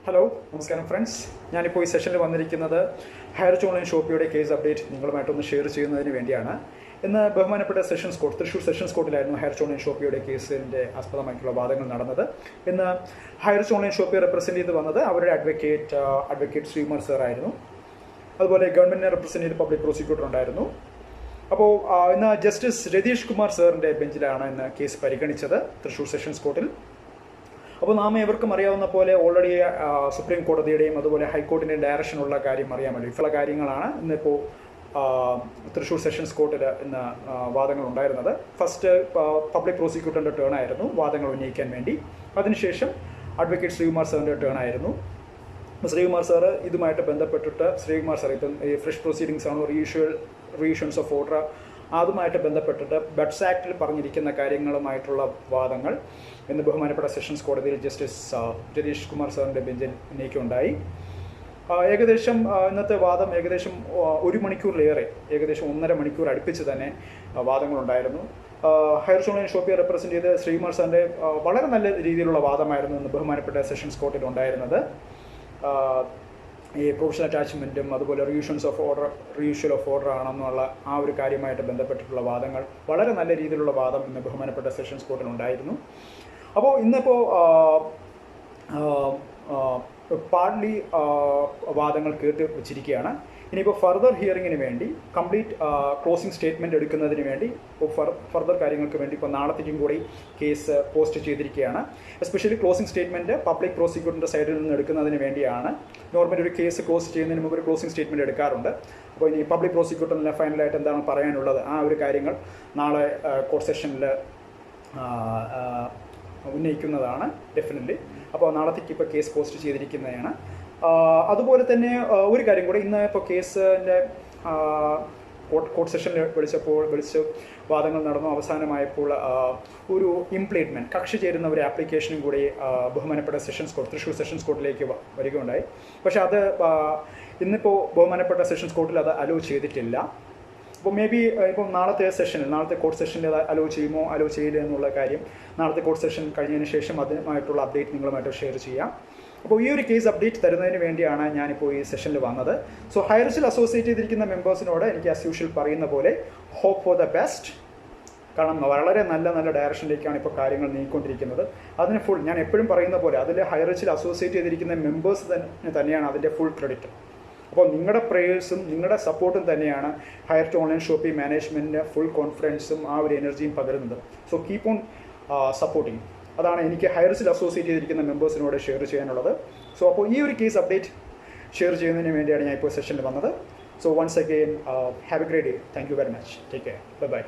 Hello നമസ്കാരം friends, ഞാനിപ്പോൾ ഈ സെഷനിൽ വന്നിരിക്കുന്നത് ഹൈറിച്ച് ഓൺലൈൻ ഷോപ്പിയുടെ കേസ് അപ്ഡേറ്റ് നിങ്ങളുമായിട്ടൊന്ന് ഷെയർ ചെയ്യുന്നതിന് വേണ്ടിയാണ്. ഇന്ന് ബഹുമാനപ്പെട്ട സെഷൻസ് കോർട്ട് തൃശ്ശൂർ സെഷൻസ് കോർട്ടിലായിരുന്നു ഹൈറിച്ച് ഓൺലൈൻ ഷോപ്പിയുടെ കേസിൻ്റെ ആസ്പദമായിട്ടുള്ള വാദങ്ങൾ നടന്നത്. ഇന്ന് ഹൈറിച്ച് ഓൺലൈൻ ഷോപ്പിയെ റെപ്രസെൻറ്റ് ചെയ്ത് വന്നത് അവരുടെ അഡ്വക്കേറ്റ് ശ്രീകുമാർ സാർ ആയിരുന്നു. അതുപോലെ ഗവൺമെൻറ്റിനെ റെപ്രസെൻറ്റ് ചെയ്ത് പബ്ലിക് പ്രോസിക്യൂട്ടർ ഉണ്ടായിരുന്നു. അപ്പോൾ ഇന്ന് ജസ്റ്റിസ് രതീഷ് കുമാർ സാറിൻ്റെ ബെഞ്ചിലാണ് ഇന്ന് കേസ് പരിഗണിച്ചത് തൃശ്ശൂർ സെഷൻസ് കോർട്ടിൽ. അപ്പോൾ നാം ഏവർക്കും അറിയാവുന്ന പോലെ ഓൾറെഡി സുപ്രീം കോടതിയുടെയും അതുപോലെ ഹൈക്കോർട്ടിൻ്റെയും ഡയറക്ഷനുള്ള കാര്യം അറിയാമല്ലോ. ഇത്തരം കാര്യങ്ങളാണ് ഇന്നിപ്പോൾ തൃശ്ശൂർ സെഷൻസ് കോർട്ടിൽ ഇന്ന് വാദങ്ങൾ ഉണ്ടായിരുന്നത്. ഫസ്റ്റ് പബ്ലിക് പ്രോസിക്യൂട്ടറിൻ്റെ ടേൺ ആയിരുന്നു വാദങ്ങൾ ഉന്നയിക്കാൻ വേണ്ടി. അതിനുശേഷം അഡ്വക്കേറ്റ് ശ്രീകുമാർ സാറിൻ്റെ ടേൺ ആയിരുന്നു. ശ്രീകുമാർ സാറ് ഇതുമായിട്ട് ബന്ധപ്പെട്ടിട്ട് ഇപ്പം ഈ ഫ്രഷ് പ്രൊസീഡിങ്സ് ആണോ റീഇഷ്യൂൻസ് ഓഫ് ഓർഡർ അതുമായിട്ട് ബന്ധപ്പെട്ടിട്ട് ബഡ്സ് ആക്ടിൽ പറഞ്ഞിരിക്കുന്ന കാര്യങ്ങളുമായിട്ടുള്ള വാദങ്ങൾ ഇന്ന് ബഹുമാനപ്പെട്ട സെഷൻസ് കോടതിയിൽ ജസ്റ്റിസ് രതീഷ് കുമാർ സാറിൻ്റെ ബെഞ്ചിൽ ഉന്നയിക്കുകയുണ്ടായി. ഏകദേശം ഇന്നത്തെ വാദം ഏകദേശം 1 മണിക്കൂറിലേറെ, ഏകദേശം 1.5 മണിക്കൂർ അടുപ്പിച്ച് തന്നെ വാദങ്ങളുണ്ടായിരുന്നു. ഹൈറിച്ച് ഓൺലൈൻ ഷോപ്പിയെ റെപ്രസെൻറ്റ് ചെയ്ത് ശ്രീകുമാർ സാറിൻ്റെ വളരെ നല്ല രീതിയിലുള്ള വാദമായിരുന്നു ഇന്ന് ബഹുമാനപ്പെട്ട സെഷൻസ് കോർട്ടിൽ ഉണ്ടായിരുന്നത്. ഈ പ്രൊഫഷണൽ അറ്റാച്ച്മെൻറ്റും അതുപോലെ റീഇഷ്യൽ ഓഫ് ഓർഡർ ആണെന്നുള്ള ആ ഒരു കാര്യമായിട്ട് ബന്ധപ്പെട്ടിട്ടുള്ള വാദങ്ങൾ, വളരെ നല്ല രീതിയിലുള്ള വാദം ഇന്ന് ബഹുമാനപ്പെട്ട സെഷൻസ് കോർട്ടിൽ ഉണ്ടായിരുന്നു. അപ്പോൾ ഇന്നിപ്പോൾ പാർട്ട്ലി വാദങ്ങൾ കേട്ട് വെച്ചിരിക്കുകയാണ്. ഇനിയിപ്പോൾ ഫർദർ ഹിയറിങ്ങിന് വേണ്ടി കംപ്ലീറ്റ് ക്ലോസിംഗ് സ്റ്റേറ്റ്മെൻറ്റ് എടുക്കുന്നതിന് വേണ്ടി ഫർദർ കാര്യങ്ങൾക്ക് വേണ്ടി ഇപ്പോൾ നാളത്തേക്കും കൂടി കേസ് പോസ്റ്റ് ചെയ്തിരിക്കുകയാണ്. എസ്പെഷ്യലി ക്ലോസിംഗ് സ്റ്റേറ്റ്മെൻറ്റ് പബ്ലിക് പ്രോസിക്യൂട്ടറിൻ്റെ സൈഡിൽ നിന്ന് എടുക്കുന്നതിന് വേണ്ടിയാണ്. നോർമലി ഒരു കേസ് ക്ലോസ് ചെയ്യുന്നതിന് മുമ്പ് ഒരു ക്ലോസിംഗ് സ്റ്റേറ്റ്മെൻറ്റ് എടുക്കാറുണ്ട്. അപ്പോൾ ഇനി പബ്ലിക് പ്രോസിക്യൂട്ടറിന് ഫൈനലായിട്ട് എന്താണ് പറയാനുള്ളത് ആ ഒരു കാര്യങ്ങൾ നാളെ കോർട്ട് സെഷനിൽ ഉന്നയിക്കുന്നതാണ് ഡെഫിനറ്റ്ലി. അപ്പോൾ നാളത്തേക്ക് ഇപ്പോൾ കേസ് പോസ്റ്റ് ചെയ്തിരിക്കുന്നതാണ്. അതുപോലെ തന്നെ ഒരു കാര്യം കൂടെ, ഇന്ന് ഇപ്പോൾ കേസിൻ്റെ കോർട്ട് സെഷനിൽ വിളിച്ച് വാദങ്ങൾ നടന്നു. അവസാനമായപ്പോൾ ഒരു ഇംപ്ലീറ്റ്മെൻറ്റ് കക്ഷി ചേരുന്ന ഒരു ആപ്ലിക്കേഷനും കൂടി ബഹുമാനപ്പെട്ട തൃശ്ശൂർ സെഷൻസ് കോർട്ടിലേക്ക് വരികയുണ്ടായി. പക്ഷേ അത് ഇന്നിപ്പോൾ ബഹുമാനപ്പെട്ട സെഷൻസ് കോർട്ടിൽ അത് അലോ ചെയ്തിട്ടില്ല. അപ്പോൾ മേ ബി ഇപ്പോൾ നാളത്തെ കോർട്ട് സെഷനിൽ അത് അലോ ചെയ്യില്ല എന്നുള്ള കാര്യം നാളത്തെ കോർട്ട് സെഷൻ കഴിഞ്ഞതിന് ശേഷം അതുമായിട്ടുള്ള അപ്ഡേറ്റ് നിങ്ങളുമായിട്ട് ഷെയർ ചെയ്യാം. അപ്പോൾ ഈ ഒരു കേസ് അപ്ഡേറ്റ് തരുന്നതിന് വേണ്ടിയാണ് ഞാനിപ്പോൾ ഈ സെഷനിൽ വന്നത്. സോ ഹൈറിച്ചിൽ അസോസിയേറ്റ് ചെയ്തിരിക്കുന്ന മെമ്പേഴ്സിനോട് എനിക്ക് ആസ് യൂഷ്വൽ പറയുന്ന പോലെ ഹോപ്പ് ഫോർ ദ ബെസ്റ്റ്. കാരണം വളരെ നല്ല ഡയറക്ഷനിലേക്കാണ് ഇപ്പോൾ കാര്യങ്ങൾ നീങ്ങിക്കൊണ്ടിരിക്കുന്നത്. അതിന് ഞാൻ എപ്പോഴും പറയുന്ന പോലെ അതിൽ ഹൈറിച്ചിൽ അസോസിയേറ്റ് ചെയ്തിരിക്കുന്ന മെമ്പേഴ്സ് തന്നെയാണ് അതിൻ്റെ ഫുൾ ക്രെഡിറ്റ്. അപ്പോൾ നിങ്ങളുടെ പ്രേയേഴ്സും നിങ്ങളുടെ സപ്പോർട്ടും തന്നെയാണ് ഹൈറിച്ച് ഓൺലൈൻ ഷോപ്പിംഗ് മാനേജ്മെൻറ്റിന് ഫുൾ കോൺഫിഡൻസും ആ ഒരു എനർജിയും പകരുന്നത്. So keep on supporting. അതാണ് എനിക്ക് ഹൈറിച്ചിൽ അസോസിയേറ്റ് ചെയ്തിരിക്കുന്ന മെമ്പേഴ്സിനോട് ഷെയർ ചെയ്യാനുള്ളത്. സോ അപ്പോൾ ഈ ഒരു കേസ് അപ്ഡേറ്റ് ഷെയർ ചെയ്യുന്നതിന് വേണ്ടിയാണ് ഞാൻ ഇപ്പോൾ സെഷനിൽ വന്നത്. So once again have a great day. Thank you very much. Take care. By.